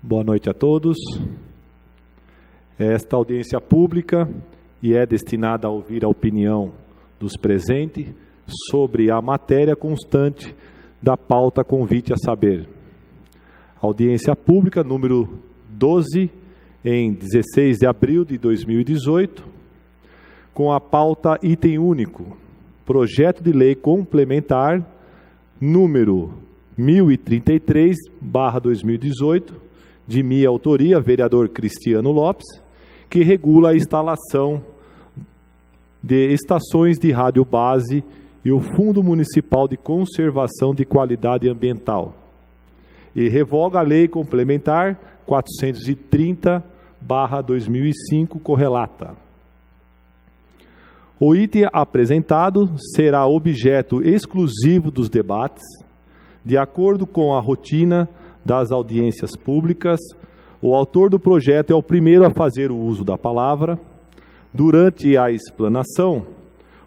Boa noite a todos. Esta audiência pública é destinada a ouvir a opinião dos presentes sobre a matéria constante da pauta Convite a Saber. Audiência pública número 12, em 16 de abril de 2018, com a pauta item único, projeto de lei complementar número 1033/2018, de minha autoria, vereador Cristiano Lopes, que regula a instalação de estações de rádio base e o Fundo Municipal de Conservação de Qualidade Ambiental, e revoga a Lei Complementar 430/2005, correlata. O item apresentado será objeto exclusivo dos debates, de acordo com a rotina das audiências públicas. O autor do projeto é o primeiro a fazer o uso da palavra. Durante a explanação,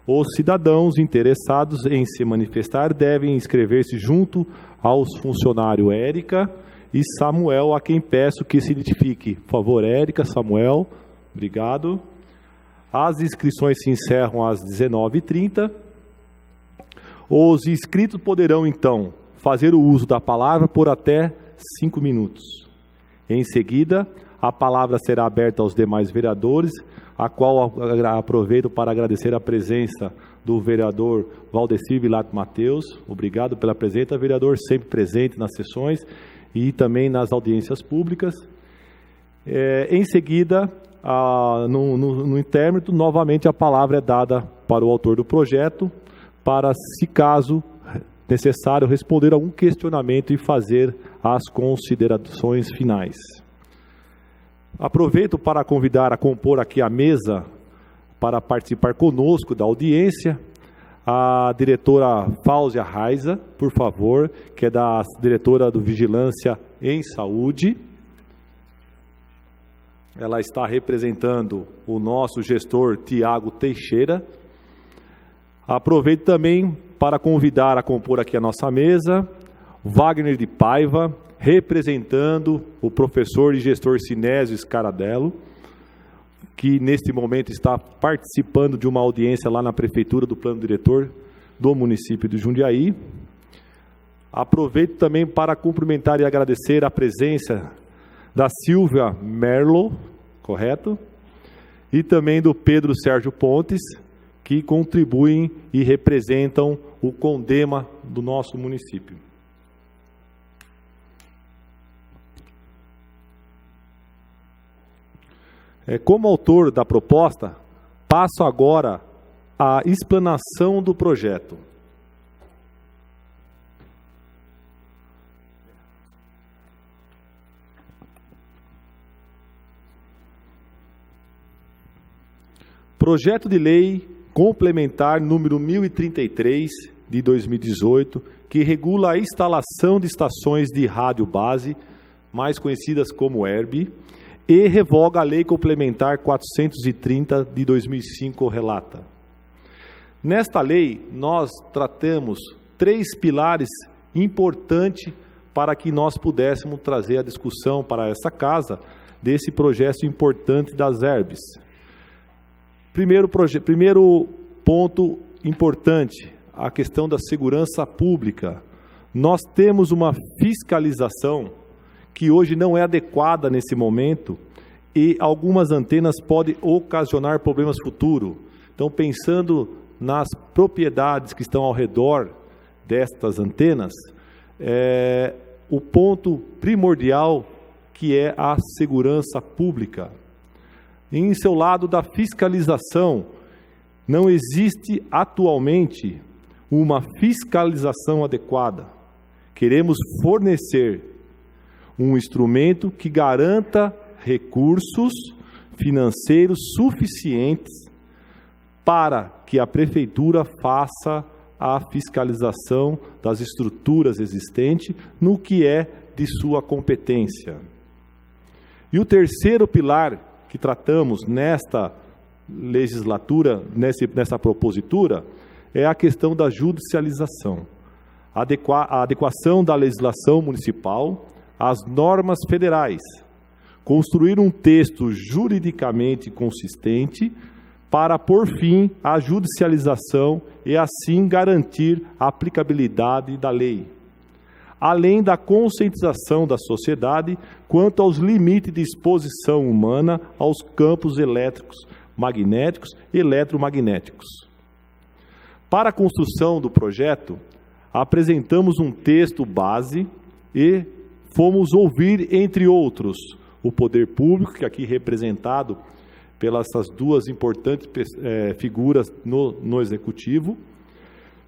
os cidadãos interessados em se manifestar devem inscrever-se junto aos funcionários Érica e Samuel, a quem peço que se identifique. Por favor, Érica, Samuel, obrigado. As inscrições se encerram às 19h30. Os inscritos poderão, então, fazer o uso da palavra por até 5 minutos. Em seguida, a palavra será aberta aos demais vereadores, a qual aproveito para agradecer a presença do vereador Valdecir Vilato Mateus. Obrigado pela presença, vereador, sempre presente nas sessões e também nas audiências públicas. Em seguida, no intérmino, novamente a palavra é dada para o autor do projeto, para, se caso necessário, responder algum questionamento e fazer as considerações finais. Aproveito para convidar a compor aqui a mesa para participar conosco da audiência a diretora Fáuzia Raiza, por favor, que é da diretora do Vigilância em Saúde. Ela está representando o nosso gestor Tiago Teixeira. Aproveito também para convidar a compor aqui a nossa mesa Wagner de Paiva, representando o professor e gestor Sinésio Scaradello, que neste momento está participando de uma audiência lá na Prefeitura do Plano Diretor do município de Jundiaí. Aproveito também para cumprimentar e agradecer a presença da Silvia Merlo, correto? E também do Pedro Sérgio Pontes, que contribuem e representam o CONDEMA do nosso município. Como autor da proposta, passo agora à explanação do projeto. Projeto de Lei Complementar número 1033 de 2018, que regula a instalação de estações de rádio base, mais conhecidas como ERB, e revoga a Lei Complementar 430 de 2005, relata. Nesta lei, nós tratamos 3 pilares importantes para que nós pudéssemos trazer a discussão para essa casa desse projeto importante das ERBs. Primeiro ponto importante, a questão da segurança pública. Nós temos uma fiscalização que hoje não é adequada nesse momento e algumas antenas podem ocasionar problemas futuros. Então, pensando nas propriedades que estão ao redor destas antenas, o ponto primordial que é a segurança pública. Em seu lado da fiscalização, não existe atualmente uma fiscalização adequada. Queremos fornecer um instrumento que garanta recursos financeiros suficientes para que a Prefeitura faça a fiscalização das estruturas existentes no que é de sua competência. E o terceiro pilar que tratamos nesta legislatura, nessa propositura, é a questão da judicialização. A adequação da legislação municipal às normas federais, construir um texto juridicamente consistente para pôr fim à judicialização e assim garantir a aplicabilidade da lei, além da conscientização da sociedade quanto aos limites de exposição humana aos campos elétricos, magnéticos e eletromagnéticos. Para a construção do projeto, apresentamos um texto base e fomos ouvir, entre outros, o poder público, que aqui representado pelas essas duas importantes figuras no Executivo,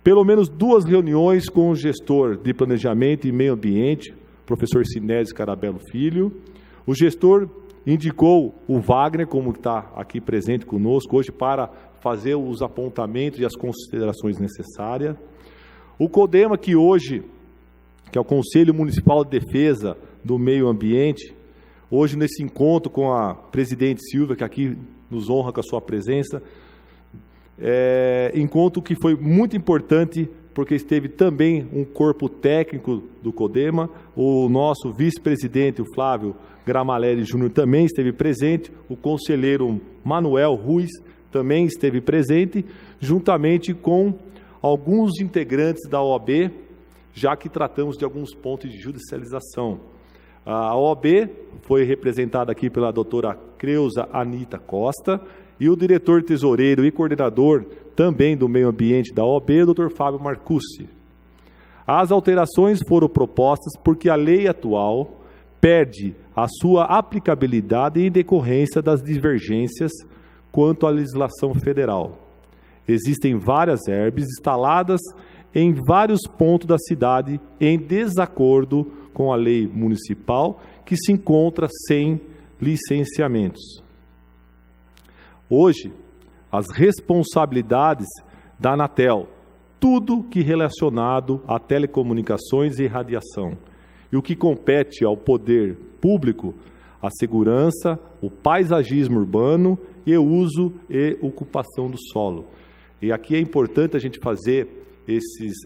pelo menos 2 reuniões com o gestor de Planejamento e Meio Ambiente, professor Sinésio Carabello Filho. O gestor indicou o Wagner, como está aqui presente conosco hoje, para fazer os apontamentos e as considerações necessárias. O CODEMA, que hoje, que é o Conselho Municipal de Defesa do Meio Ambiente, hoje nesse encontro com a presidente Silvia, que aqui nos honra com a sua presença, encontro que foi muito importante, porque esteve também um corpo técnico do CODEMA, o nosso vice-presidente, o Flávio Gramaleri Júnior, também esteve presente, o conselheiro Manuel Ruiz também esteve presente, juntamente com alguns integrantes da OAB, já que tratamos de alguns pontos de judicialização. A OAB foi representada aqui pela doutora Creuza Anita Costa, e o diretor tesoureiro e coordenador também do meio ambiente da OAB, o doutor Fábio Marcucci. As alterações foram propostas porque a lei atual perde a sua aplicabilidade em decorrência das divergências quanto à legislação federal. Existem várias herbes instaladas em vários pontos da cidade em desacordo com a lei municipal, que se encontra sem licenciamentos. Hoje, as responsabilidades da Anatel, tudo que relacionado a telecomunicações e radiação, e o que compete ao poder público, a segurança, o paisagismo urbano e o uso e ocupação do solo. E aqui é importante a gente fazer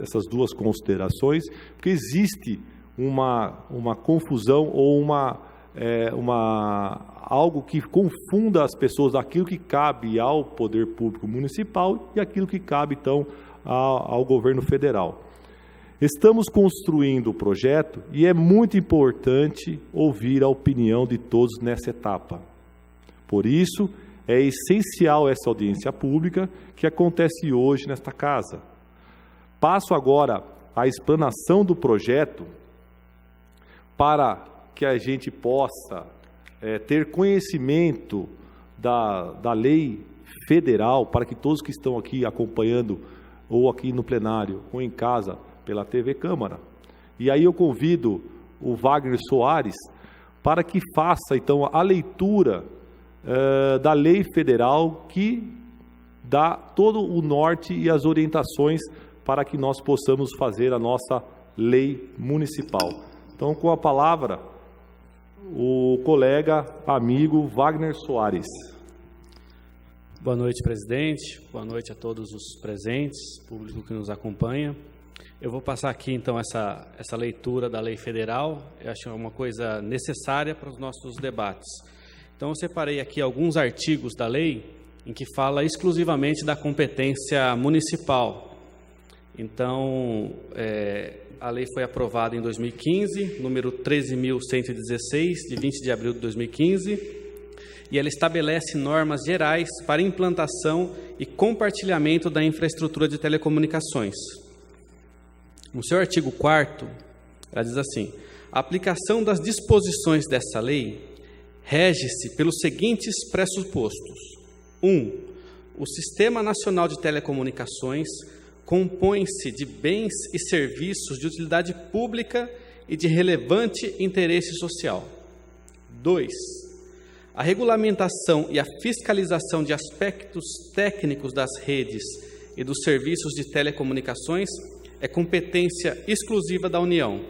essas duas considerações, porque existe uma confusão ou algo que confunda as pessoas, aquilo que cabe ao poder público municipal e aquilo que cabe, então, ao governo federal. Estamos construindo o projeto e é muito importante ouvir a opinião de todos nessa etapa. Por isso, é essencial essa audiência pública que acontece hoje nesta casa. Passo agora a explanação do projeto para que a gente possa ter conhecimento da lei federal, para que todos que estão aqui acompanhando, ou aqui no plenário, ou em casa, pela TV Câmara. E aí eu convido o Wagner Soares para que faça, então, a leitura da lei federal que dá todo o norte e as orientações para que nós possamos fazer a nossa lei municipal. Então, com a palavra, o colega, amigo Wagner Soares. Boa noite, presidente. Boa noite a todos os presentes, público que nos acompanha. Eu vou passar aqui, então, essa leitura da lei federal. Eu acho uma coisa necessária para os nossos debates. Então, eu separei aqui alguns artigos da lei em que fala exclusivamente da competência municipal. Então, a lei foi aprovada em 2015, número 13.116, de 20 de abril de 2015, e ela estabelece normas gerais para implantação e compartilhamento da infraestrutura de telecomunicações. No seu artigo 4º, ela diz assim: a aplicação das disposições dessa lei rege-se pelos seguintes pressupostos. 1. O Sistema Nacional de Telecomunicações compõe-se de bens e serviços de utilidade pública e de relevante interesse social. 2. A regulamentação e a fiscalização de aspectos técnicos das redes e dos serviços de telecomunicações é competência exclusiva da União,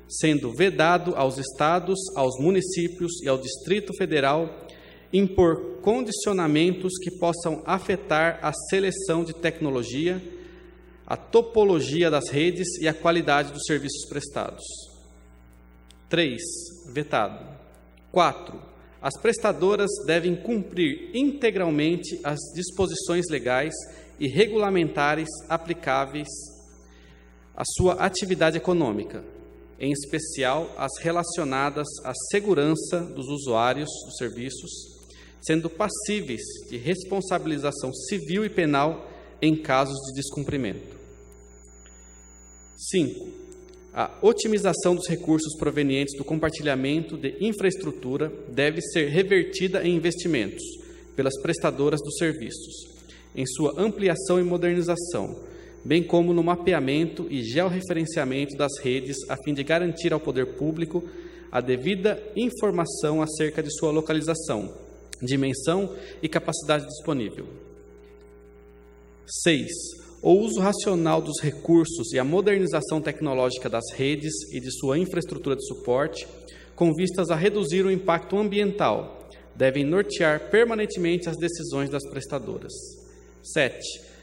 sendo vedado aos estados, aos municípios e ao Distrito Federal impor condicionamentos que possam afetar a seleção de tecnologia, a topologia das redes e a qualidade dos serviços prestados. 3. Vetado. 4. As prestadoras devem cumprir integralmente as disposições legais e regulamentares aplicáveis à sua atividade econômica, em especial as relacionadas à segurança dos usuários dos serviços, sendo passíveis de responsabilização civil e penal em casos de descumprimento. 5. A otimização dos recursos provenientes do compartilhamento de infraestrutura deve ser revertida em investimentos pelas prestadoras dos serviços, em sua ampliação e modernização, bem como no mapeamento e georreferenciamento das redes, a fim de garantir ao poder público a devida informação acerca de sua localização, dimensão e capacidade disponível. 6. O uso racional dos recursos e a modernização tecnológica das redes e de sua infraestrutura de suporte, com vistas a reduzir o impacto ambiental, devem nortear permanentemente as decisões das prestadoras. 7.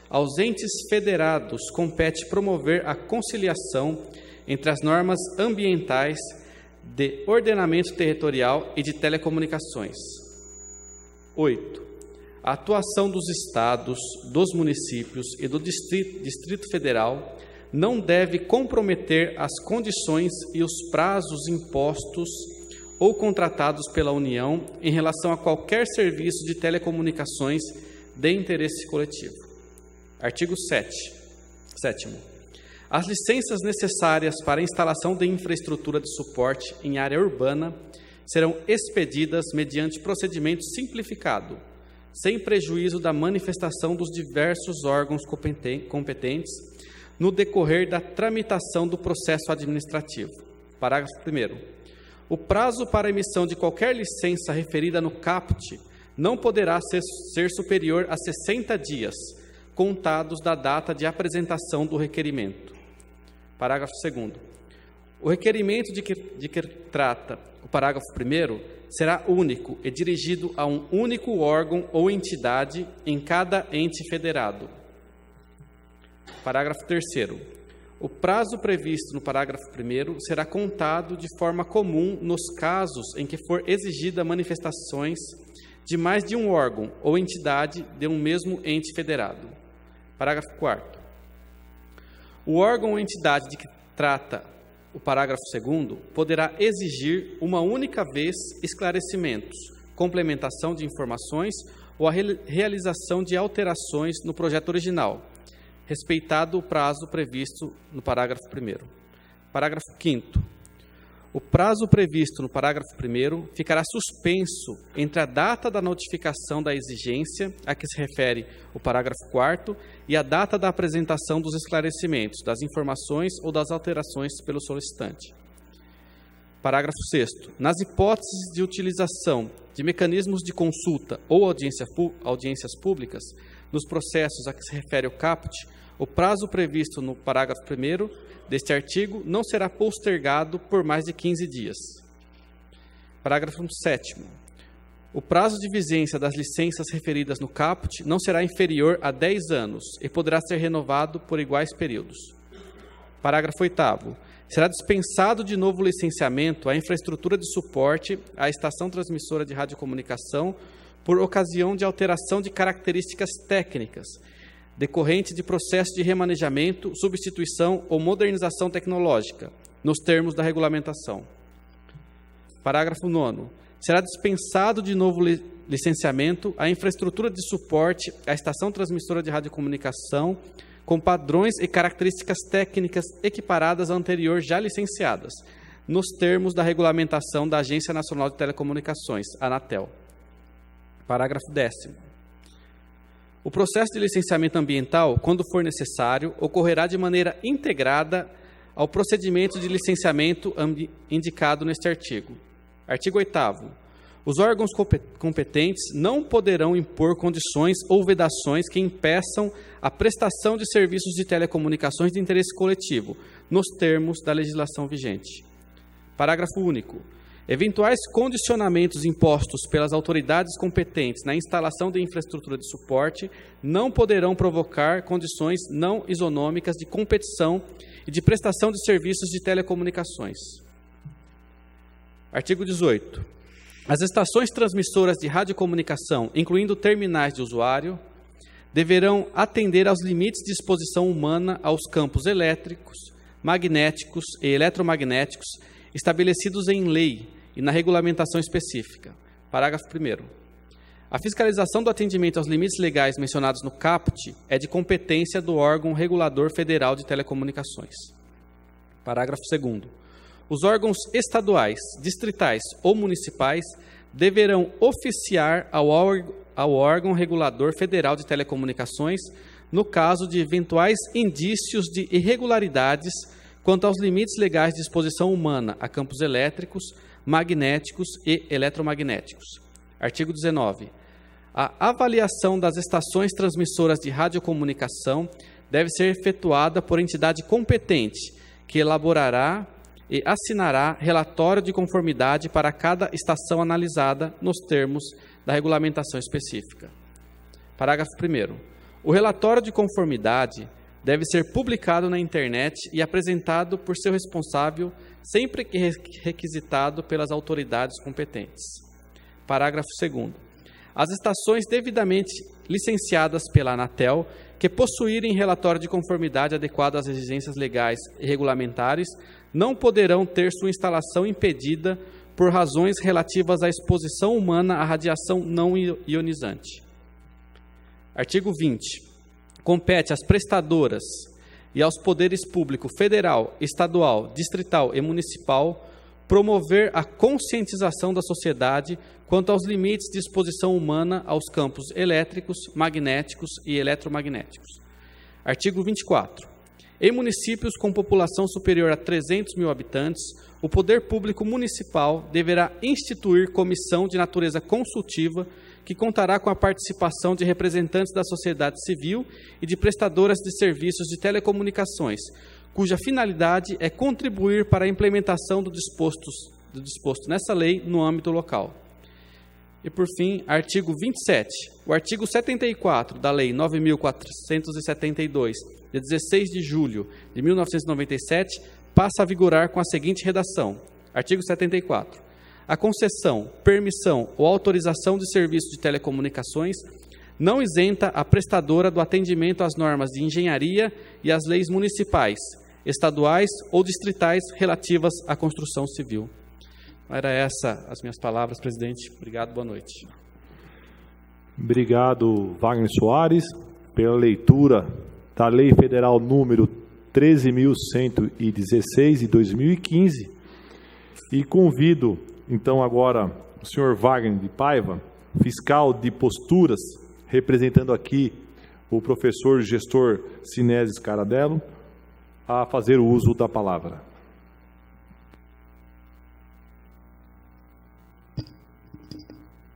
Aos entes federados compete promover a conciliação entre as normas ambientais, de ordenamento territorial e de telecomunicações. 8. A atuação dos estados, dos municípios e do Distrito Federal não deve comprometer as condições e os prazos impostos ou contratados pela União em relação a qualquer serviço de telecomunicações de interesse coletivo. Artigo 7. As licenças necessárias para a instalação de infraestrutura de suporte em área urbana serão expedidas mediante procedimento simplificado, sem prejuízo da manifestação dos diversos órgãos competentes no decorrer da tramitação do processo administrativo. Parágrafo 1º. O prazo para a emissão de qualquer licença referida no caput não poderá ser superior a 60 dias, contados da data de apresentação do requerimento. Parágrafo 2º. O requerimento de que trata o parágrafo 1º será único e dirigido a um único órgão ou entidade em cada ente federado. Parágrafo 3º. O prazo previsto no parágrafo 1º será contado de forma comum nos casos em que for exigida manifestações de mais de um órgão ou entidade de um mesmo ente federado. Parágrafo 4º. O órgão ou entidade de que trata o parágrafo 2º poderá exigir uma única vez esclarecimentos, complementação de informações ou a realização de alterações no projeto original, respeitado o prazo previsto no parágrafo 1º. Parágrafo 5º. O prazo previsto no parágrafo 1º ficará suspenso entre a data da notificação da exigência a que se refere o parágrafo 4º e a data da apresentação dos esclarecimentos, das informações ou das alterações pelo solicitante. Parágrafo 6º. Nas hipóteses de utilização de mecanismos de consulta ou audiências públicas, nos processos a que se refere o caput, o prazo previsto no parágrafo 1º deste artigo não será postergado por mais de 15 dias. Parágrafo 7º. O prazo de vigência das licenças referidas no caput não será inferior a 10 anos e poderá ser renovado por iguais períodos. Parágrafo 8º. Será dispensado de novo licenciamento a infraestrutura de suporte à estação transmissora de radiocomunicação por ocasião de alteração de características técnicas, decorrente de processo de remanejamento, substituição ou modernização tecnológica, nos termos da regulamentação. Parágrafo 9º. Será dispensado de novo licenciamento a infraestrutura de suporte à estação transmissora de radiocomunicação com padrões e características técnicas equiparadas à anterior já licenciadas, nos termos da regulamentação da Agência Nacional de Telecomunicações, Anatel. Parágrafo 10º. O processo de licenciamento ambiental, quando for necessário, ocorrerá de maneira integrada ao procedimento de licenciamento indicado neste artigo. Artigo 8º. Os órgãos competentes não poderão impor condições ou vedações que impeçam a prestação de serviços de telecomunicações de interesse coletivo, nos termos da legislação vigente. Parágrafo único. Eventuais condicionamentos impostos pelas autoridades competentes na instalação de infraestrutura de suporte não poderão provocar condições não isonômicas de competição e de prestação de serviços de telecomunicações. Artigo 18. As estações transmissoras de radiocomunicação, incluindo terminais de usuário, deverão atender aos limites de exposição humana aos campos elétricos, magnéticos e eletromagnéticos estabelecidos em lei e na regulamentação específica. Parágrafo 1º. A fiscalização do atendimento aos limites legais mencionados no caput é de competência do órgão regulador federal de telecomunicações. Parágrafo 2º. Os órgãos estaduais, distritais ou municipais deverão oficiar ao órgão regulador federal de telecomunicações no caso de eventuais indícios de irregularidades quanto aos limites legais de exposição humana a campos elétricos, magnéticos e eletromagnéticos. Artigo 19. A avaliação das estações transmissoras de radiocomunicação deve ser efetuada por entidade competente, que elaborará e assinará relatório de conformidade para cada estação analisada nos termos da regulamentação específica. Parágrafo 1º. O relatório de conformidade deve ser publicado na internet e apresentado por seu responsável sempre que requisitado pelas autoridades competentes. Parágrafo 2º. As estações devidamente licenciadas pela Anatel, que possuírem relatório de conformidade adequado às exigências legais e regulamentares, não poderão ter sua instalação impedida por razões relativas à exposição humana à radiação não ionizante. Artigo 20. Compete às prestadoras e aos poderes público federal, estadual, distrital e municipal promover a conscientização da sociedade quanto aos limites de exposição humana aos campos elétricos, magnéticos e eletromagnéticos. Artigo 24. Em municípios com população superior a 300 mil habitantes, o poder público municipal deverá instituir comissão de natureza consultiva que contará com a participação de representantes da sociedade civil e de prestadoras de serviços de telecomunicações, cuja finalidade é contribuir para a implementação do disposto nessa lei no âmbito local. E, por fim, artigo 27. O artigo 74 da Lei 9.472, de 16 de julho de 1997, passa a vigorar com a seguinte redação. Artigo 74. A concessão, permissão ou autorização de serviço de telecomunicações não isenta a prestadora do atendimento às normas de engenharia e às leis municipais, estaduais ou distritais relativas à construção civil. Era essa as minhas palavras, presidente. Obrigado, boa noite. Obrigado, Wagner Soares, pela leitura da Lei Federal número 13.116, de 2015. E convido, então, agora o senhor Wagner de Paiva, fiscal de posturas, representando aqui o professor gestor Sinésio Scaradello, a fazer o uso da palavra.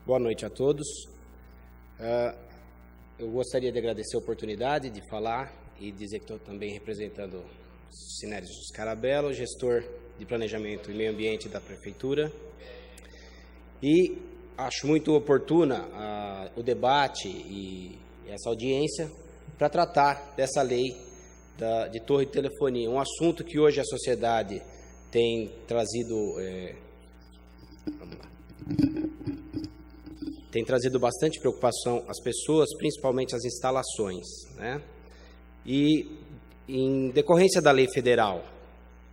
Boa noite a todos. Eu gostaria de agradecer a oportunidade de falar e dizer que estou também representando Sinésio Scaradello, gestor de Planejamento e Meio Ambiente da Prefeitura. E acho muito oportuna o debate e essa audiência para tratar dessa lei de torre de telefonia, um assunto que hoje a sociedade tem trazido bastante preocupação às pessoas, principalmente às instalações, né? E em decorrência da lei federal,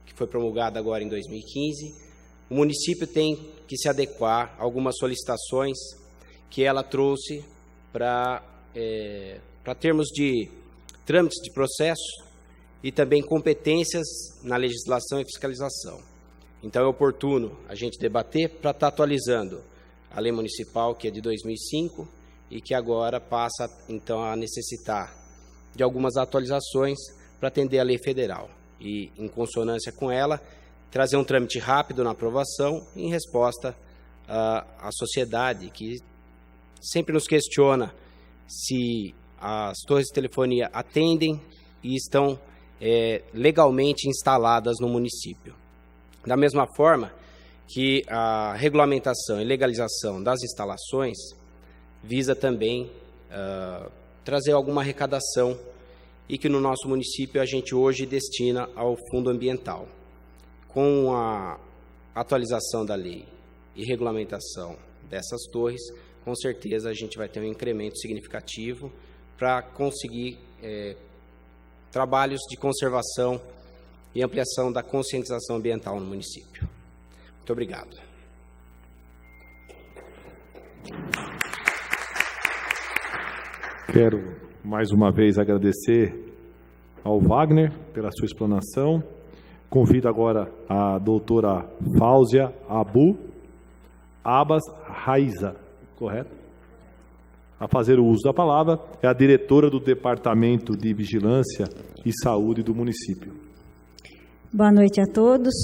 que foi promulgada agora em 2015, o município tem que se adequar a algumas solicitações que ela trouxe para termos de trâmites de processo e também competências na legislação e fiscalização. Então é oportuno a gente debater para estar atualizando a lei municipal, que é de 2005, e que agora passa, então, a necessitar de algumas atualizações para atender a lei federal. E, em consonância com ela, trazer um trâmite rápido na aprovação em resposta à sociedade, que sempre nos questiona se as torres de telefonia atendem e estão legalmente instaladas no município. Da mesma forma que a regulamentação e legalização das instalações visa também trazer alguma arrecadação e que no nosso município a gente hoje destina ao fundo ambiental. Com atualização da lei e regulamentação dessas torres, com certeza a gente vai ter um incremento significativo para conseguir trabalhos de conservação e ampliação da conscientização ambiental no município. Muito obrigado. Quero mais uma vez agradecer ao Wagner pela sua explanação. Convido agora a doutora Fáuzia Abbas Raiza, correto? A fazer o uso da palavra. É a diretora do Departamento de Vigilância e Saúde do município. Boa noite a todos.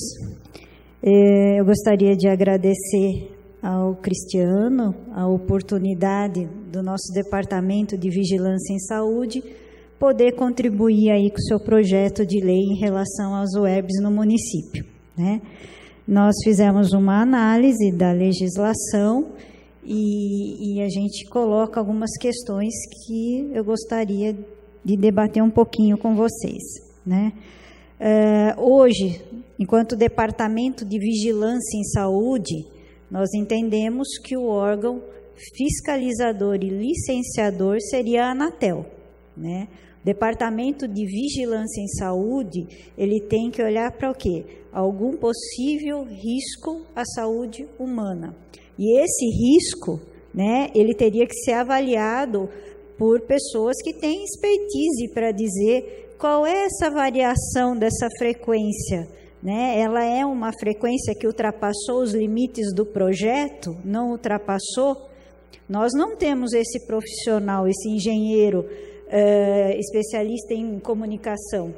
Eu gostaria de agradecer ao Cristiano a oportunidade do nosso Departamento de Vigilância em Saúde poder contribuir aí com o seu projeto de lei em relação às UERBs no município, né? Nós fizemos uma análise da legislação e a gente coloca algumas questões que eu gostaria de debater um pouquinho com vocês, né? Hoje, enquanto Departamento de Vigilância em Saúde, nós entendemos que o órgão fiscalizador e licenciador seria a Anatel, né? O Departamento de Vigilância em Saúde, ele tem que olhar para o quê? Algum possível risco à saúde humana. E esse risco, né, ele teria que ser avaliado por pessoas que têm expertise para dizer qual é essa variação dessa frequência, né? Ela é uma frequência que ultrapassou os limites do projeto? Não ultrapassou? Nós não temos esse profissional, esse engenheiro especialista em comunicação,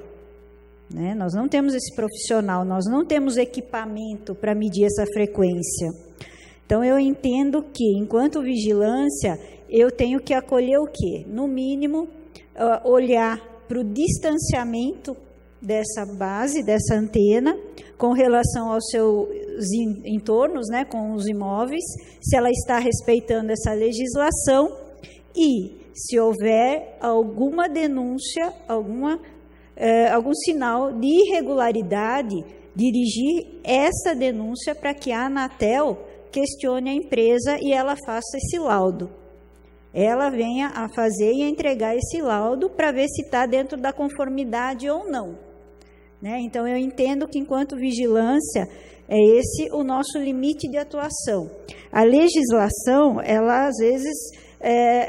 né? Nós não temos esse profissional, nós não temos equipamento para medir essa frequência. Então, eu entendo que, enquanto vigilância, eu tenho que acolher o quê? No mínimo, olhar para o distanciamento dessa base, dessa antena, com relação aos seus entornos, né, com os imóveis, se ela está respeitando essa legislação e, se houver alguma denúncia, algum sinal de irregularidade, dirigir essa denúncia para que a Anatel questione a empresa e ela faça esse laudo. Ela venha a fazer e a entregar esse laudo para ver se está dentro da conformidade ou não, né? Então, eu entendo que, enquanto vigilância, é esse o nosso limite de atuação. A legislação, ela, às vezes,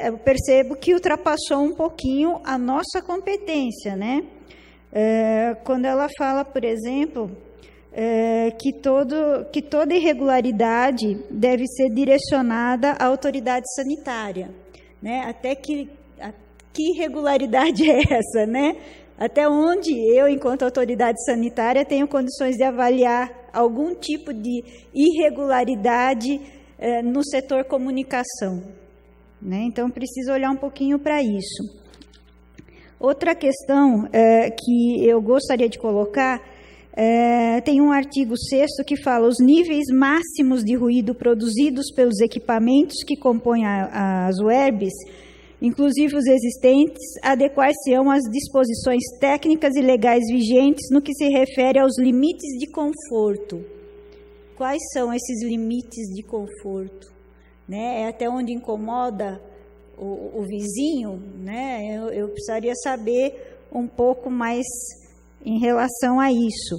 eu percebo que ultrapassou um pouquinho a nossa competência, né? Quando ela fala, por exemplo, que toda irregularidade deve ser direcionada à autoridade sanitária, né? Até que irregularidade é essa, né? Até onde eu, enquanto autoridade sanitária, tenho condições de avaliar algum tipo de irregularidade no setor comunicação, né? Então, preciso olhar um pouquinho para isso. Outra questão que eu gostaria de colocar, tem um artigo 6º que fala: os níveis máximos de ruído produzidos pelos equipamentos que compõem as UERBs, inclusive os existentes, adequar-se-ão às disposições técnicas e legais vigentes no que se refere aos limites de conforto. Quais são esses limites de conforto, né? É até onde incomoda o vizinho, né? Eu precisaria saber um pouco mais em relação a isso.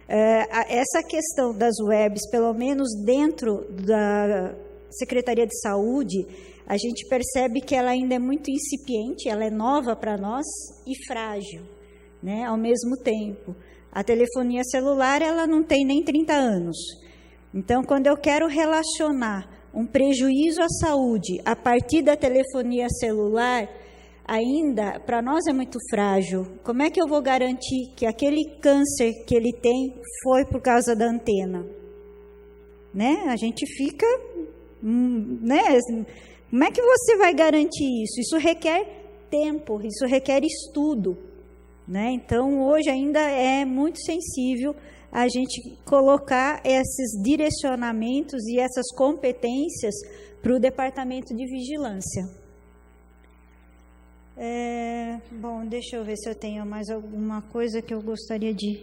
Essa questão das UERBs, pelo menos dentro da Secretaria de Saúde, a gente percebe que ela ainda é muito incipiente, ela é nova para nós e frágil, né? Ao mesmo tempo. A telefonia celular, ela não tem nem 30 anos. Então, quando eu quero relacionar um prejuízo à saúde a partir da telefonia celular, ainda, para nós é muito frágil. Como é que eu vou garantir que aquele câncer que ele tem foi por causa da antena? Né? A gente fica, né? Como é que você vai garantir isso? Isso requer tempo, isso requer estudo, né? Então, hoje ainda é muito sensível a gente colocar esses direcionamentos e essas competências para o Departamento de Vigilância. Bom, deixa eu ver se eu tenho mais alguma coisa que eu gostaria de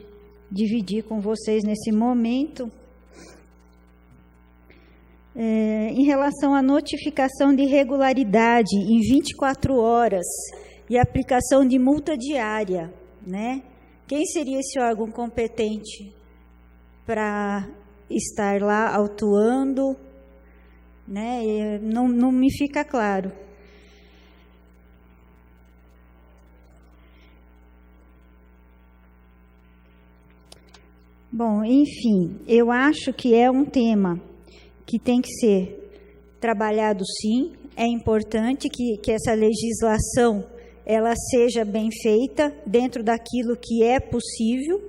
dividir com vocês nesse momento. em relação à notificação de irregularidade em 24 horas e aplicação de multa diária, né? Quem seria esse órgão competente para estar lá autuando, né? Não me fica claro. Bom, enfim, eu acho que é um tema que tem que ser trabalhado, sim. É importante que essa legislação ela seja bem feita dentro daquilo que é possível,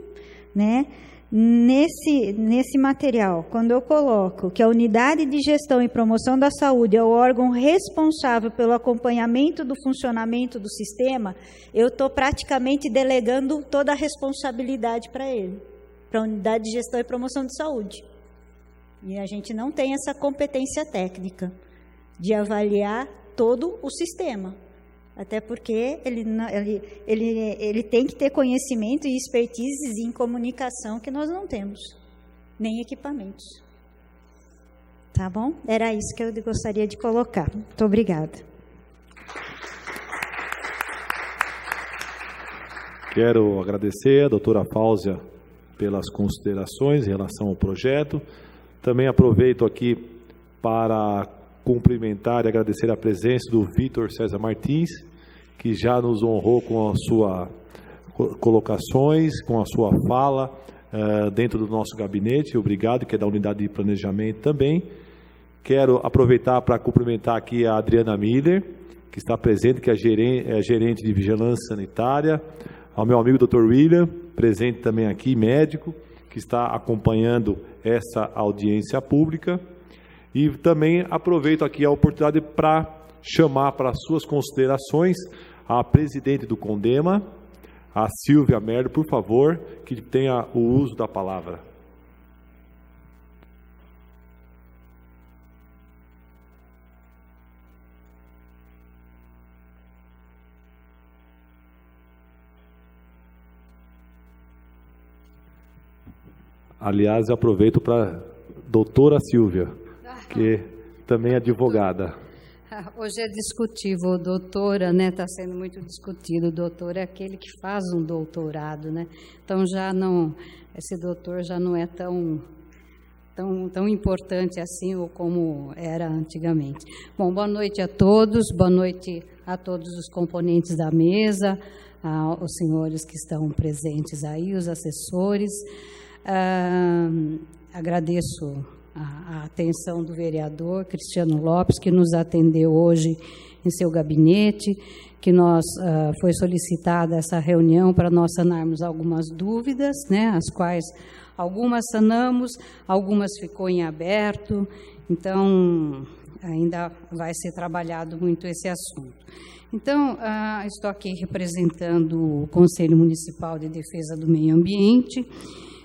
né? Nesse material, quando eu coloco que a Unidade de Gestão e Promoção da Saúde é o órgão responsável pelo acompanhamento do funcionamento do sistema, eu estou praticamente delegando toda a responsabilidade para ele, para a Unidade de Gestão e Promoção de Saúde. E a gente não tem essa competência técnica de avaliar todo o sistema. Até porque ele tem que ter conhecimento e expertise em comunicação que nós não temos, nem equipamentos. Tá bom? Era isso que eu gostaria de colocar. Muito obrigada. Quero agradecer a doutora Fáuzia pelas considerações em relação ao projeto. Também aproveito aqui para cumprimentar e agradecer a presença do Vitor César Martins, que já nos honrou com as suas colocações, com a sua fala dentro do nosso gabinete. Obrigado, que é da unidade de planejamento também. Quero aproveitar para cumprimentar aqui a Adriana Miller, que está presente, que é gerente de vigilância sanitária, ao meu amigo Dr. William, presente também aqui, médico, que está acompanhando essa audiência pública. E também aproveito aqui a oportunidade para chamar para suas considerações a presidente do CONDEMA, a Silvia Merlo, por favor, que tenha o uso da palavra. Aliás, eu aproveito para doutora Silvia, que também é advogada. Hoje é discutível, doutora, né? Está sendo muito discutido. O doutor é aquele que faz um doutorado, né? Então já não, esse doutor já não é tão importante assim ou como era antigamente. Bom, boa noite a todos, boa noite a todos os componentes da mesa, aos senhores que estão presentes aí, os assessores. Agradeço a atenção do vereador Cristiano Lopes, que nos atendeu hoje em seu gabinete, que foi solicitada essa reunião para nós sanarmos algumas dúvidas, né, as quais algumas sanamos, algumas ficou em aberto, então ainda vai ser trabalhado muito esse assunto. Então, estou aqui representando o Conselho Municipal de Defesa do Meio Ambiente.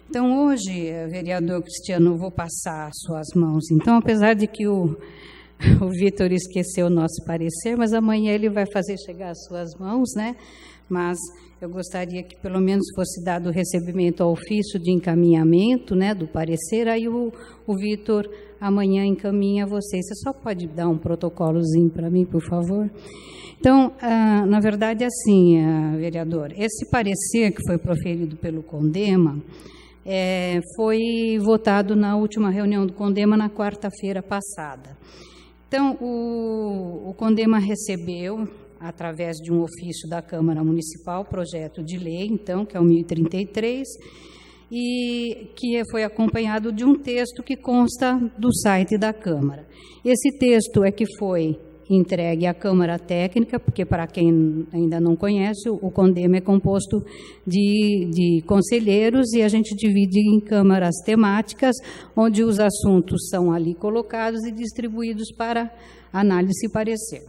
Então, hoje, vereador Cristiano, eu vou passar às suas mãos. Então, apesar de que o Vitor esqueceu o nosso parecer, mas amanhã ele vai fazer chegar às suas mãos, né? Mas eu gostaria que pelo menos fosse dado o recebimento ao ofício de encaminhamento, né, do parecer, aí o Vitor amanhã encaminha a vocês. Você só pode dar um protocolozinho para mim, por favor? Então, na verdade, assim, vereador, esse parecer que foi proferido pelo CONDEMA, foi votado na última reunião do CONDEMA na quarta-feira passada. Então, o CONDEMA recebeu, através de um ofício da Câmara Municipal, projeto de lei, então, que é o 1033, e que foi acompanhado de um texto que consta do site da Câmara. Esse texto é que foi entregue à Câmara Técnica, porque, para quem ainda não conhece, o CONDEMA é composto de conselheiros e a gente divide em câmaras temáticas, onde os assuntos são ali colocados e distribuídos para análise e parecer.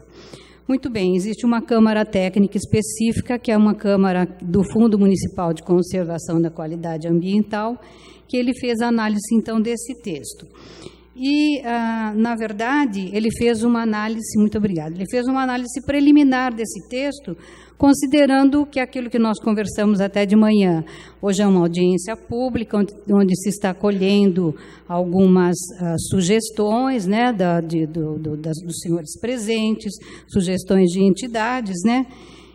Muito bem, existe uma Câmara Técnica específica, que é uma Câmara do Fundo Municipal de Conservação da Qualidade Ambiental, que ele fez a análise, então, desse texto. E, na verdade, ele fez uma análise, muito obrigada, ele fez uma análise preliminar desse texto, considerando que aquilo que nós conversamos até de manhã, hoje é uma audiência pública, onde se está colhendo algumas sugestões, né, dos senhores presentes, sugestões de entidades, né?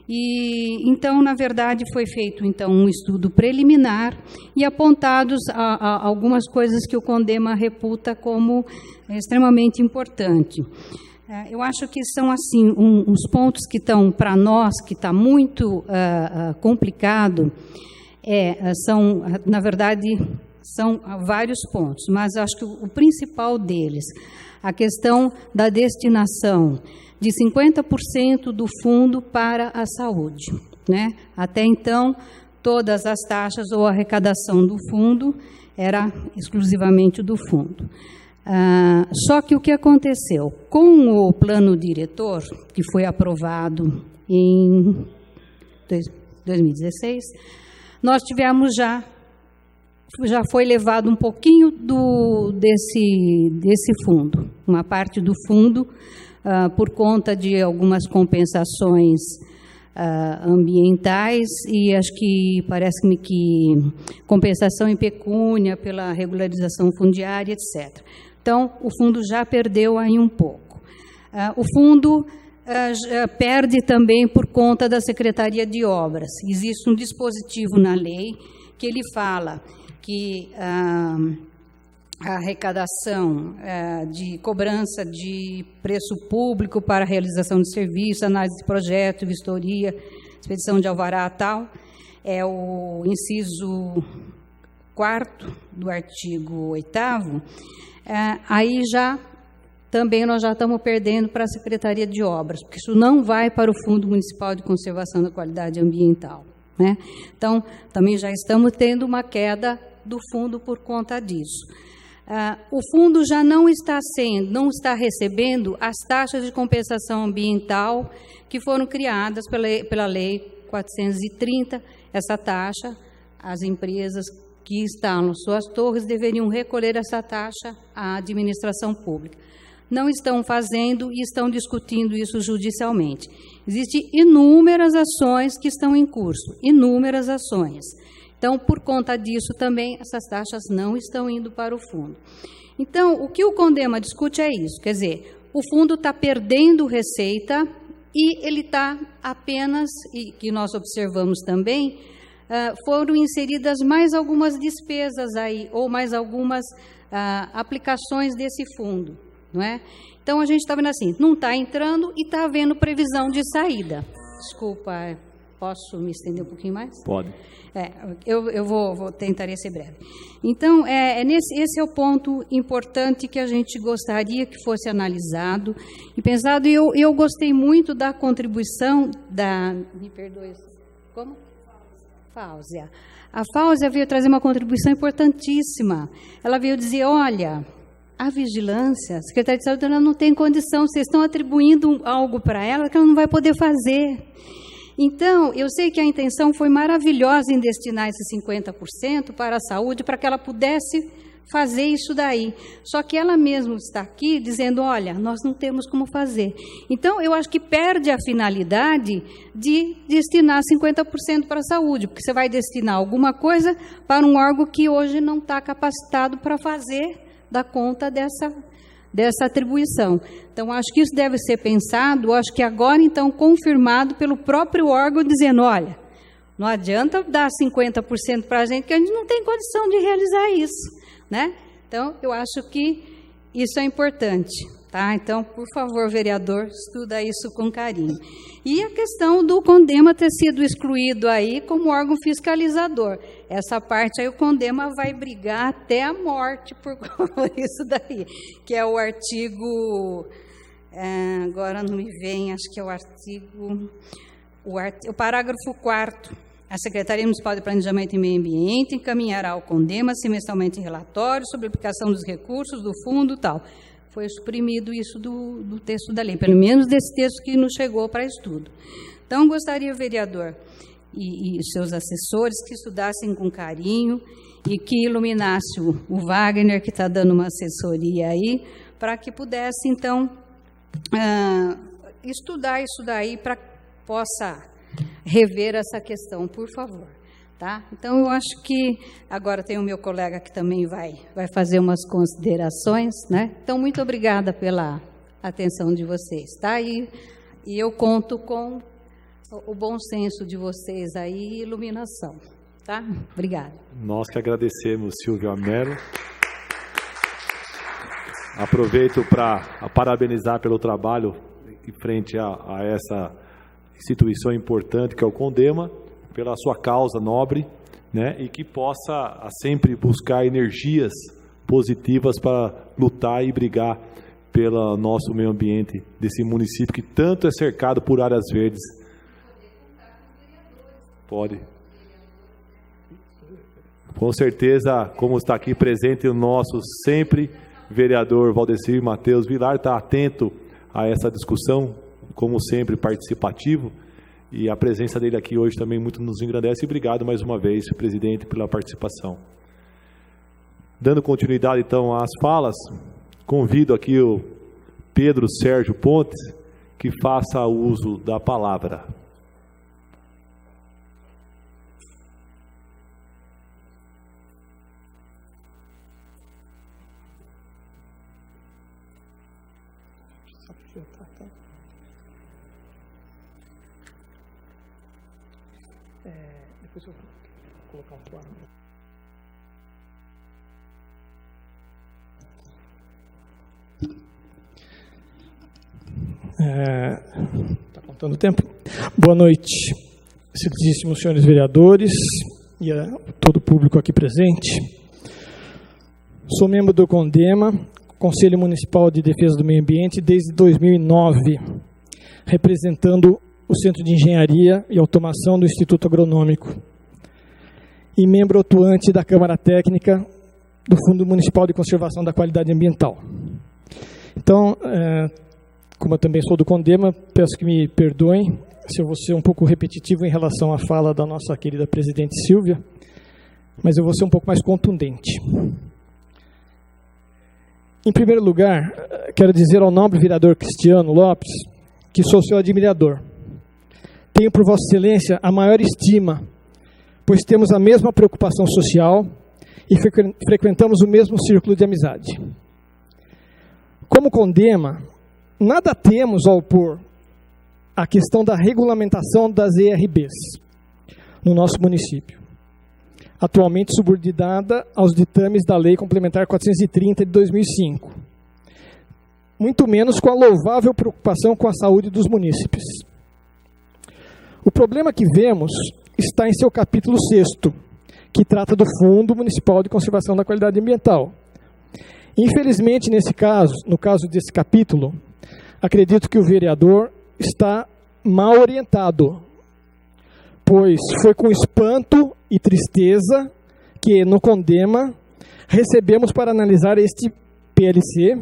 E então, na verdade, foi feito então um estudo preliminar e apontados algumas coisas que o CONDEMA reputa como extremamente importante. Eu acho que são assim uns pontos que estão para nós, que está muito complicado. São, na verdade, são vários pontos, mas acho que o principal deles, a questão da destinação de 50% do fundo para a saúde, né? Até então, todas as taxas ou arrecadação do fundo era exclusivamente do fundo. Só que o que aconteceu? Com o plano diretor, que foi aprovado em 2016, nós tivemos já foi levado um pouquinho desse fundo, uma parte do fundo, por conta de algumas compensações ambientais e acho que parece-me que compensação em pecúnia pela regularização fundiária, etc. Então, o fundo já perdeu aí um pouco. O fundo perde também por conta da Secretaria de Obras. Existe um dispositivo na lei que ele fala que a arrecadação de cobrança de preço público para realização de serviço, análise de projeto, vistoria, expedição de alvará, tal, é o inciso 4º do artigo 8º, aí já também nós já estamos perdendo para a Secretaria de Obras, porque isso não vai para o Fundo Municipal de Conservação da Qualidade Ambiental, né? Então, também já estamos tendo uma queda do fundo por conta disso. O fundo já não está recebendo as taxas de compensação ambiental que foram criadas pela Lei 430. Essa taxa, as empresas que instalam suas torres deveriam recolher essa taxa à administração pública. Não estão fazendo e estão discutindo isso judicialmente. Existem inúmeras ações que estão em curso, inúmeras ações. Então, por conta disso também, essas taxas não estão indo para o fundo. Então, o que o CONDEMA discute é isso, quer dizer, o fundo está perdendo receita e ele está apenas, e que nós observamos também, foram inseridas mais algumas despesas aí, ou mais algumas aplicações desse fundo, não é? Então, a gente está vendo assim, não está entrando e está havendo previsão de saída. Desculpa, posso me estender um pouquinho mais? Pode. Eu vou tentar ser breve. Então, esse é o ponto importante que a gente gostaria que fosse analisado e pensado. E eu gostei muito da contribuição da... Me perdoe. Como? Fáuzia. A Fáuzia veio trazer uma contribuição importantíssima. Ela veio dizer, olha, a vigilância, a Secretaria de Saúde, ela não tem condição, vocês estão atribuindo algo para ela que ela não vai poder fazer. Então, eu sei que a intenção foi maravilhosa em destinar esses 50% para a saúde, para que ela pudesse fazer isso daí. Só que ela mesma está aqui dizendo, olha, nós não temos como fazer. Então, eu acho que perde a finalidade de destinar 50% para a saúde, porque você vai destinar alguma coisa para um órgão que hoje não está capacitado para fazer da conta dessa atribuição. Então, acho que isso deve ser pensado, acho que agora, então, confirmado pelo próprio órgão, dizendo, olha, não adianta dar 50% para a gente, que a gente não tem condição de realizar isso, né? Então, eu acho que isso é importante, tá? Então, por favor, vereador, estuda isso com carinho. E a questão do CONDEMA ter sido excluído aí como órgão fiscalizador. Essa parte aí o CONDEMA vai brigar até a morte por isso daí, que é o artigo, agora não me vem, acho que é o parágrafo 4º. A Secretaria Municipal de Planejamento e Meio Ambiente encaminhará ao CONDEMA semestralmente relatório sobre a aplicação dos recursos do fundo tal. Foi suprimido isso do texto da lei, pelo menos desse texto que nos chegou para estudo. Então, gostaria, vereador, e seus assessores, que estudassem com carinho e que iluminasse o Wagner, que está dando uma assessoria aí, para que pudesse, então, estudar isso daí, para que possa rever essa questão, por favor. Tá? Então, eu acho que agora tem o meu colega que também vai fazer umas considerações, né? Então, muito obrigada pela atenção de vocês, tá? E eu conto com o bom senso de vocês aí e iluminação, tá? Obrigada. Nós que agradecemos, Silvia Mello. Aproveito para parabenizar pelo trabalho em frente a essa instituição importante que é o CONDEMA, pela sua causa nobre, né, e que possa sempre buscar energias positivas para lutar e brigar pelo nosso meio ambiente desse município que tanto é cercado por áreas verdes. Pode. Com certeza, como está aqui presente o nosso sempre vereador Valdecir Matheus Vilar, está atento a essa discussão, como sempre participativo. E a presença dele aqui hoje também muito nos engrandece. E obrigado mais uma vez, presidente, pela participação. Dando continuidade, então, às falas, convido aqui o Pedro Sérgio Pontes, que faça uso da palavra. Depois eu vou colocar um plano. Está contando o tempo? Boa noite, excelentíssimos senhores vereadores e a todo o público aqui presente. Sou membro do CONDEMA, Conselho Municipal de Defesa do Meio Ambiente, desde 2009, representando o Centro de Engenharia e Automação do Instituto Agronômico e membro atuante da Câmara Técnica do Fundo Municipal de Conservação da Qualidade Ambiental. Então, como eu também sou do CONDEMA, peço que me perdoem se eu vou ser um pouco repetitivo em relação à fala da nossa querida presidente Silvia, mas eu vou ser um pouco mais contundente. Em primeiro lugar, quero dizer ao nobre vereador Cristiano Lopes que sou seu admirador. Tenho por Vossa Excelência a maior estima, pois temos a mesma preocupação social e frequentamos o mesmo círculo de amizade. Como CONDEMA, nada temos ao opor a questão da regulamentação das ERBs no nosso município, atualmente subordinada aos ditames da Lei Complementar 430 de 2005, muito menos com a louvável preocupação com a saúde dos munícipes. O problema que vemos está em seu capítulo 6º, que trata do Fundo Municipal de Conservação da Qualidade Ambiental. Infelizmente, no caso desse capítulo, acredito que o vereador está mal orientado, pois foi com espanto e tristeza que, no CONDEMA, recebemos para analisar este PLC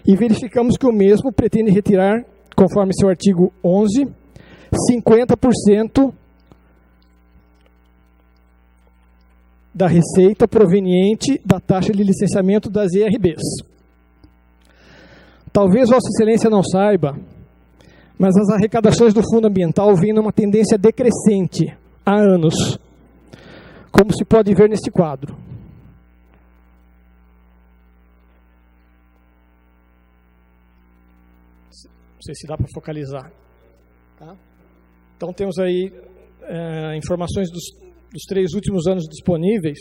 e verificamos que o mesmo pretende retirar, conforme seu artigo 11, 50% da receita proveniente da taxa de licenciamento das ERBs. Talvez Vossa Excelência não saiba, mas as arrecadações do Fundo Ambiental vêm numa tendência decrescente há anos, como se pode ver neste quadro. Não sei se dá para focalizar. Tá? Então temos aí informações dos 3 últimos anos disponíveis.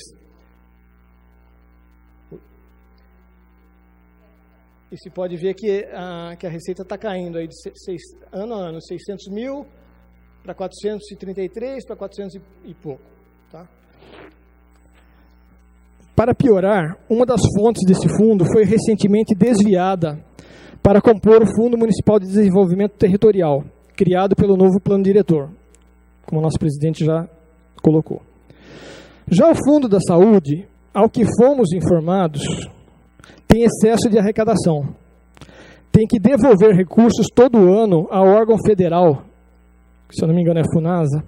E se pode ver que a receita está caindo aí de ano a ano, 600 mil para 433, para 400 e pouco. Tá? Para piorar, uma das fontes desse fundo foi recentemente desviada para compor o Fundo Municipal de Desenvolvimento Territorial, criado pelo novo plano diretor, como o nosso presidente já colocou. Já o Fundo da Saúde, ao que fomos informados, tem excesso de arrecadação. Tem que devolver recursos todo ano ao órgão federal, que, se eu não me engano é a FUNASA,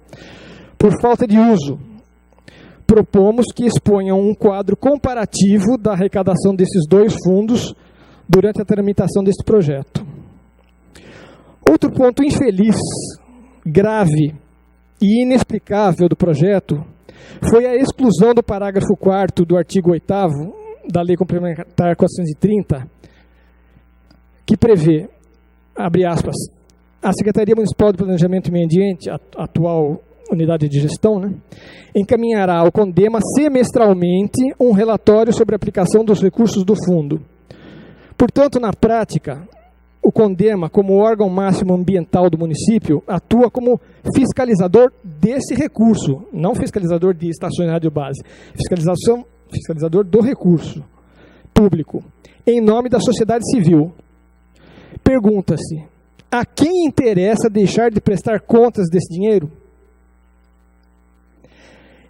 por falta de uso. Propomos que exponham um quadro comparativo da arrecadação desses 2 fundos durante a tramitação deste projeto. Outro ponto infeliz, grave e inexplicável do projeto foi a exclusão do parágrafo 4º do artigo 8º da Lei Complementar 430, que prevê, abre aspas, a Secretaria Municipal de Planejamento e Meio Ambiente, a atual unidade de gestão, encaminhará ao CONDEMA semestralmente um relatório sobre a aplicação dos recursos do fundo. Portanto, na prática, o CONDEMA, como órgão máximo ambiental do município, atua como fiscalizador desse recurso, não fiscalizador de estações de rádio base, fiscalizador do recurso público, em nome da sociedade civil. Pergunta-se, a quem interessa deixar de prestar contas desse dinheiro?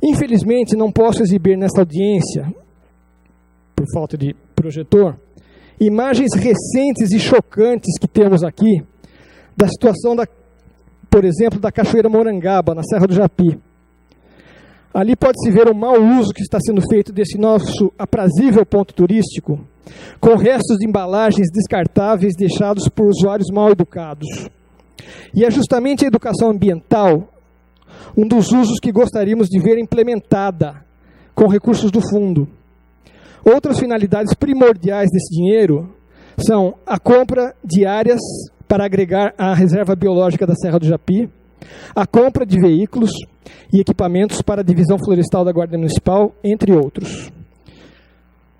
Infelizmente, não posso exibir nesta audiência, por falta de projetor, imagens recentes e chocantes que temos aqui, da situação, por exemplo, da Cachoeira Morangaba, na Serra do Japi. Ali pode-se ver o mau uso que está sendo feito desse nosso aprazível ponto turístico, com restos de embalagens descartáveis deixados por usuários mal educados. E é justamente a educação ambiental um dos usos que gostaríamos de ver implementada com recursos do fundo. Outras finalidades primordiais desse dinheiro são a compra de áreas para agregar à reserva biológica da Serra do Japi, a compra de veículos e equipamentos para a Divisão Florestal da Guarda Municipal, entre outros.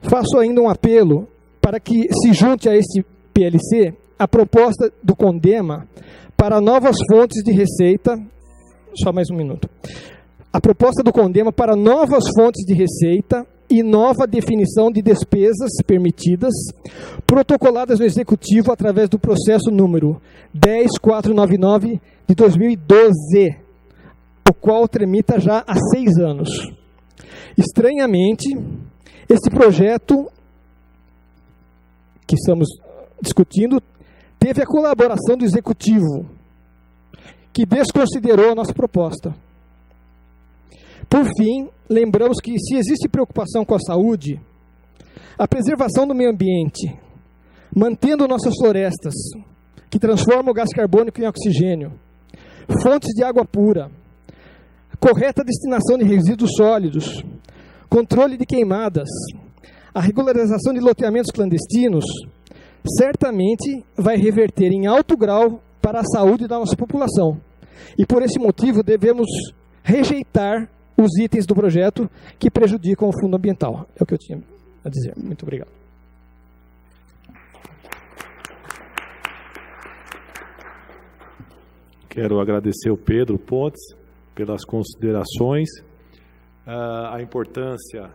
Faço ainda um apelo para que se junte a este PLC a proposta do CONDEMA para novas fontes de receita. Só mais um minuto. A proposta do CONDEMA para novas fontes de receita e nova definição de despesas permitidas, protocoladas no Executivo através do processo número 10499 de 2012, o qual tramita já há 6 anos. Estranhamente, esse projeto que estamos discutindo teve a colaboração do Executivo, que desconsiderou a nossa proposta. Por fim, lembramos que se existe preocupação com a saúde, a preservação do meio ambiente, mantendo nossas florestas, que transformam o gás carbônico em oxigênio, fontes de água pura, correta destinação de resíduos sólidos, controle de queimadas, a regularização de loteamentos clandestinos, certamente vai reverter em alto grau para a saúde da nossa população. E por esse motivo devemos rejeitar os itens do projeto que prejudicam o fundo ambiental. É o que eu tinha a dizer. Muito obrigado. Quero agradecer ao Pedro Pontes pelas considerações. A importância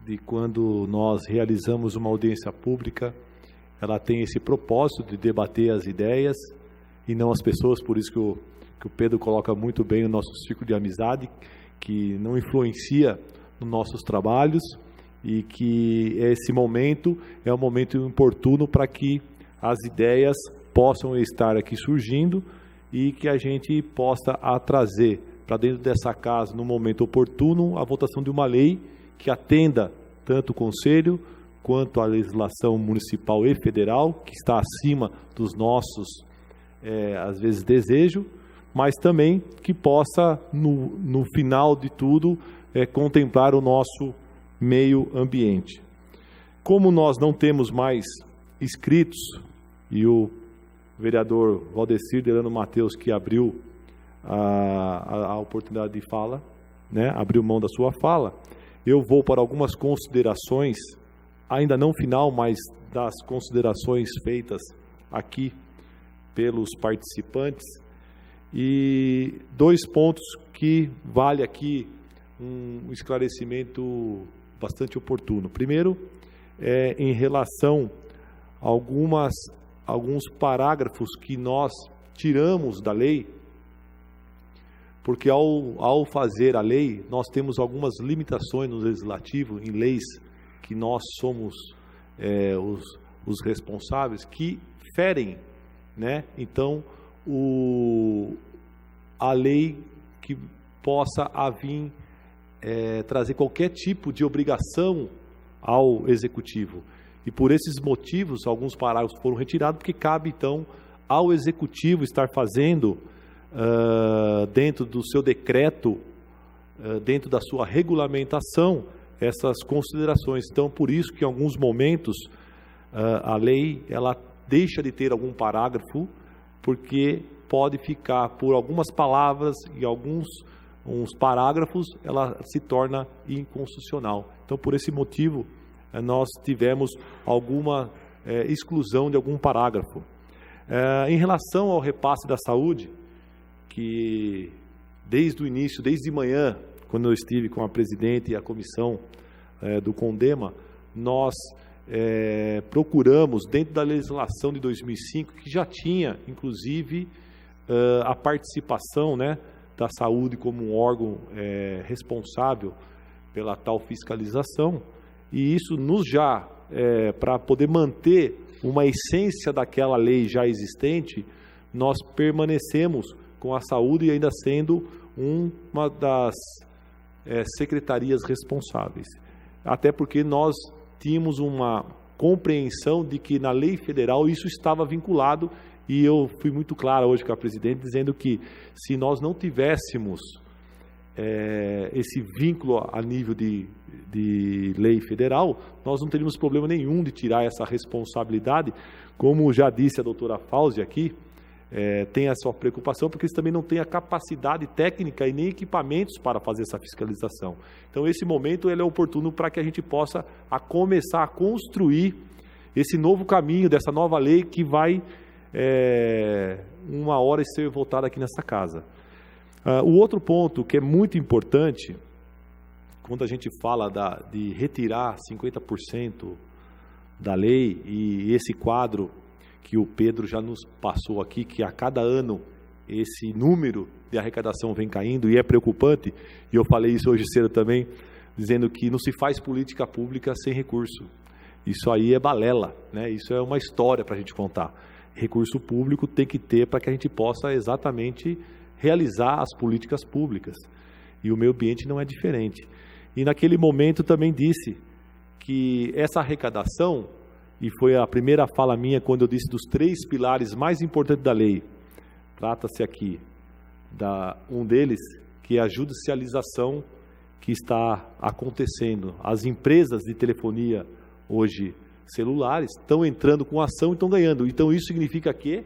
de quando nós realizamos uma audiência pública, ela tem esse propósito de debater as ideias e não as pessoas, por isso que o Pedro coloca muito bem o nosso ciclo de amizade, que não influencia nos nossos trabalhos e que esse momento é um momento oportuno para que as ideias possam estar aqui surgindo e que a gente possa trazer para dentro dessa casa, no momento oportuno, a votação de uma lei que atenda tanto o Conselho quanto a legislação municipal e federal, que está acima dos nossos, às vezes, desejos, mas também que possa, no final de tudo, contemplar o nosso meio ambiente. Como nós não temos mais inscritos, e o vereador Valdecir Delano Mateus, que abriu a oportunidade de fala, abriu mão da sua fala, eu vou para algumas considerações, ainda não final, mas das considerações feitas aqui pelos participantes, e 2 pontos que vale aqui um esclarecimento bastante oportuno. Primeiro, em relação a alguns parágrafos que nós tiramos da lei, porque ao fazer a lei, nós temos algumas limitações no legislativo, em leis que nós somos os responsáveis, que ferem, então, a lei que possa vir trazer qualquer tipo de obrigação ao Executivo. E por esses motivos, alguns parágrafos foram retirados, porque cabe, então, ao Executivo estar fazendo dentro do seu decreto, dentro da sua regulamentação, essas considerações. Então, por isso que em alguns momentos a lei ela deixa de ter algum parágrafo, porque pode ficar por algumas palavras e alguns parágrafos, ela se torna inconstitucional. Então, por esse motivo, nós tivemos alguma exclusão de algum parágrafo. Em relação ao repasse da saúde, que desde o início, desde de manhã, quando eu estive com a presidente e a comissão do CONDEMA, nós procuramos, dentro da legislação de 2005, que já tinha, inclusive, a participação, né, da saúde como um órgão responsável pela tal fiscalização, e isso para poder manter uma essência daquela lei já existente, nós permanecemos com a saúde e ainda sendo uma das secretarias responsáveis. Até porque nós tínhamos uma compreensão de que na lei federal isso estava vinculado, e eu fui muito claro hoje com a presidente, dizendo que se nós não tivéssemos esse vínculo a nível de lei federal, nós não teríamos problema nenhum de tirar essa responsabilidade, como já disse a doutora Fauzi aqui, tem a sua preocupação, porque eles também não têm a capacidade técnica e nem equipamentos para fazer essa fiscalização. Então, esse momento ele é oportuno para que a gente possa começar a construir esse novo caminho, dessa nova lei que vai, uma hora, ser votada aqui nessa casa. O outro ponto que é muito importante, quando a gente fala de retirar 50% da lei, e esse quadro que o Pedro já nos passou aqui, que a cada ano esse número de arrecadação vem caindo, e é preocupante, e eu falei isso hoje cedo também, dizendo que não se faz política pública sem recurso. Isso aí é balela, né? Isso é uma história para a gente contar. Recurso público tem que ter para que a gente possa exatamente realizar as políticas públicas, e o meio ambiente não é diferente. E naquele momento também disse que essa arrecadação, e foi a primeira fala minha quando eu disse dos 3 pilares mais importantes da lei, trata-se aqui um deles, que é a judicialização que está acontecendo. As empresas de telefonia hoje celulares estão entrando com ação e estão ganhando. Então isso significa que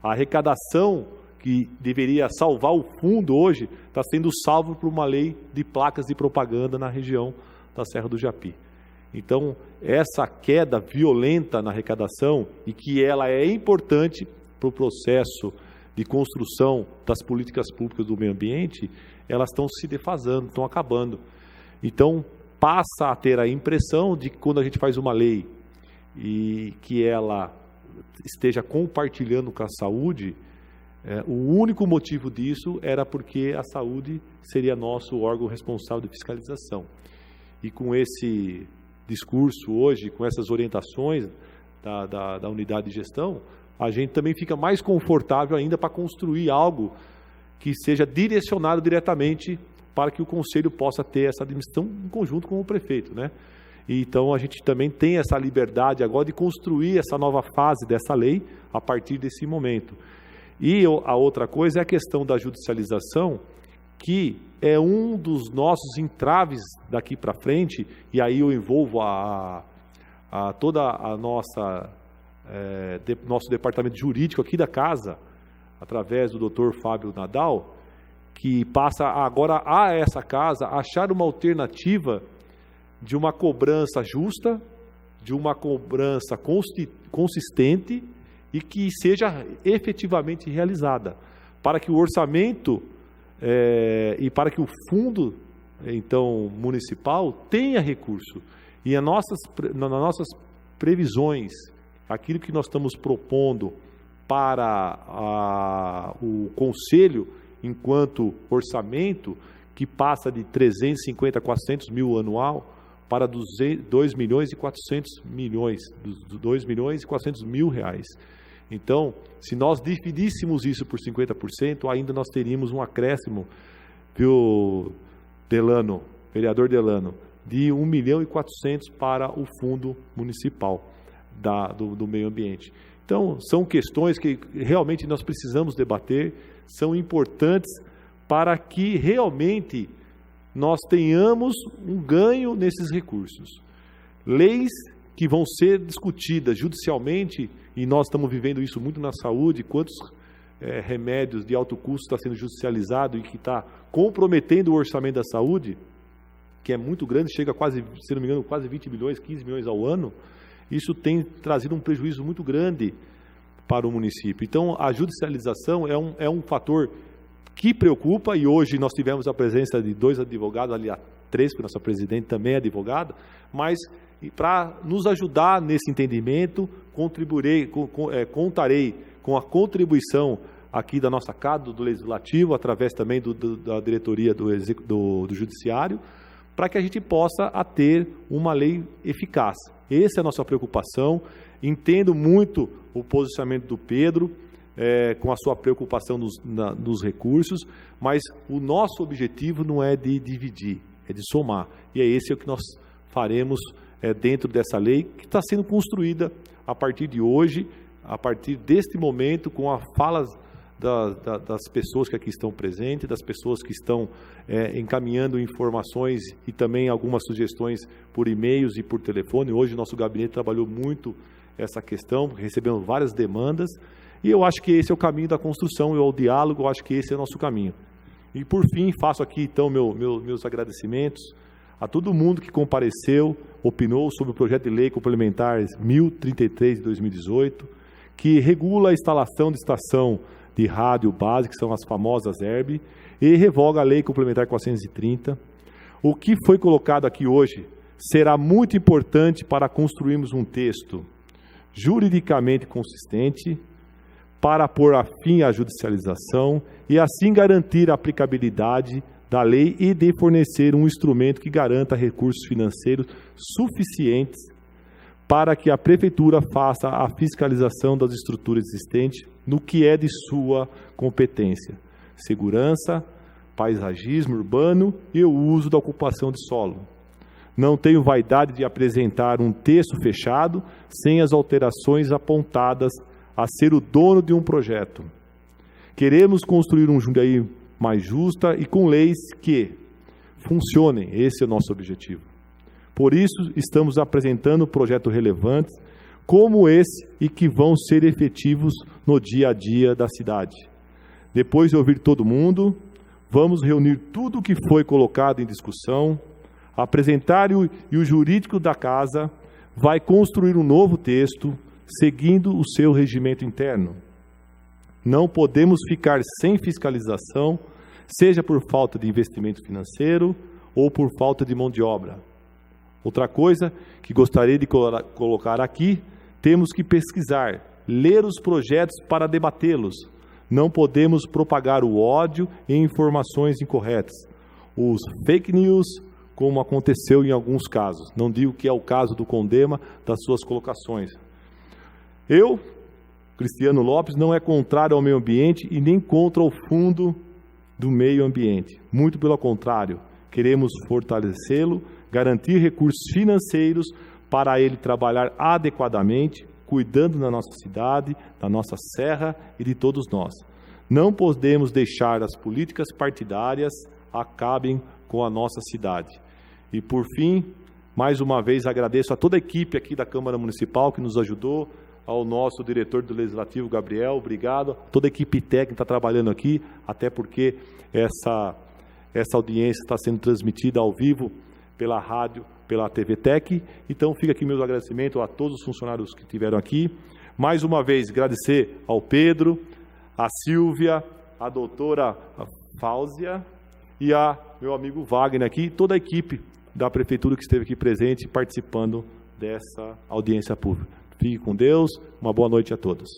a arrecadação que deveria salvar o fundo hoje está sendo salvo por uma lei de placas de propaganda na região da Serra do Japi. Então, essa queda violenta na arrecadação, e que ela é importante para o processo de construção das políticas públicas do meio ambiente, elas estão se defasando, estão acabando. Então, passa a ter a impressão de que quando a gente faz uma lei e que ela esteja compartilhando com a saúde, o único motivo disso era porque a saúde seria nosso órgão responsável de fiscalização. E com esse discurso hoje, com essas orientações da unidade de gestão, a gente também fica mais confortável ainda para construir algo que seja direcionado diretamente para que o Conselho possa ter essa administração em conjunto com o prefeito, né? E então a gente também tem essa liberdade agora de construir essa nova fase dessa lei a partir desse momento. E a outra coisa é a questão da judicialização, que é um dos nossos entraves daqui para frente, e aí eu envolvo toda a nosso departamento jurídico aqui da casa, através do Dr. Fábio Nadal, que passa agora a essa casa achar uma alternativa de uma cobrança justa, de uma cobrança consistente e que seja efetivamente realizada, para que o orçamento e para que o fundo, então, municipal tenha recurso. E nas nossas previsões, aquilo que nós estamos propondo para o Conselho, enquanto orçamento, que passa de 350 a 400 mil anual, para 2 milhões e 400 milhões, 2 milhões e 400 mil reais. Então, se nós dividíssemos isso por 50%, ainda nós teríamos um acréscimo, viu, Delano, vereador Delano, de 1 milhão e 400 para o fundo municipal do meio ambiente. Então, são questões que realmente nós precisamos debater, são importantes para que realmente nós tenhamos um ganho nesses recursos. Leis que vão ser discutidas judicialmente, e nós estamos vivendo isso muito na saúde, quantos remédios de alto custo está sendo judicializado e que está comprometendo o orçamento da saúde, que é muito grande, chega a quase, se não me engano, quase 20 milhões, 15 milhões ao ano. Isso tem trazido um prejuízo muito grande para o município. Então, a judicialização é um fator que preocupa, e hoje nós tivemos a presença de 2 advogados, aliás, 3, porque nossa presidente também é advogada, mas para nos ajudar nesse entendimento, contarei com a contribuição aqui da nossa casa, do Legislativo, através também da diretoria do Judiciário, para que a gente possa ter uma lei eficaz. Essa é a nossa preocupação. Entendo muito o posicionamento do Pedro, com a sua preocupação nos recursos, mas o nosso objetivo não é de dividir, é de somar. E é esse o que nós faremos dentro dessa lei, que está sendo construída a partir de hoje, a partir deste momento, com a fala das pessoas que aqui estão presentes, das pessoas que estão encaminhando informações e também algumas sugestões por e-mails e por telefone. Hoje o nosso gabinete trabalhou muito essa questão, recebemos várias demandas, e eu acho que esse é o caminho da construção, o diálogo, eu acho que esse é o nosso caminho. E por fim, faço aqui então meus agradecimentos a todo mundo que compareceu, opinou sobre o projeto de lei complementar 1033 de 2018, que regula a instalação de estação de rádio base, que são as famosas ERB, e revoga a lei complementar 430. O que foi colocado aqui hoje será muito importante para construirmos um texto juridicamente consistente, para pôr a fim à judicialização e assim garantir a aplicabilidade da lei e de fornecer um instrumento que garanta recursos financeiros suficientes para que a Prefeitura faça a fiscalização das estruturas existentes no que é de sua competência: segurança, paisagismo urbano e o uso da ocupação de solo. Não tenho vaidade de apresentar um texto fechado sem as alterações apontadas a ser o dono de um projeto. Queremos construir um Jundiaí mais justa e com leis que funcionem. Esse é o nosso objetivo. Por isso, estamos apresentando projetos relevantes como esse e que vão ser efetivos no dia a dia da cidade. Depois de ouvir todo mundo, vamos reunir tudo o que foi colocado em discussão, apresentar e o jurídico da casa vai construir um novo texto seguindo o seu regimento interno. Não podemos ficar sem fiscalização, seja por falta de investimento financeiro ou por falta de mão de obra. Outra coisa que gostaria de colocar aqui, temos que pesquisar, ler os projetos para debatê-los. Não podemos propagar o ódio e informações incorretas. Os fake news, como aconteceu em alguns casos. Não digo que é o caso do Condema, das suas colocações. Eu, Cristiano Lopes, não é contrário ao meio ambiente e nem contra o fundo do meio ambiente. Muito pelo contrário, queremos fortalecê-lo, garantir recursos financeiros para ele trabalhar adequadamente, cuidando da nossa cidade, da nossa serra e de todos nós. Não podemos deixar as políticas partidárias acabem com a nossa cidade. E por fim, mais uma vez agradeço a toda a equipe aqui da Câmara Municipal que nos ajudou, ao nosso diretor do Legislativo, Gabriel, obrigado, toda a equipe técnica está trabalhando aqui, até porque essa audiência está sendo transmitida ao vivo pela rádio, pela TV Tec. Então fica aqui meus agradecimentos a todos os funcionários que estiveram aqui. Mais uma vez agradecer ao Pedro, a Silvia, a doutora Fáuzia e a meu amigo Wagner aqui, toda a equipe da Prefeitura que esteve aqui presente participando dessa audiência pública. Fique com Deus, uma boa noite a todos.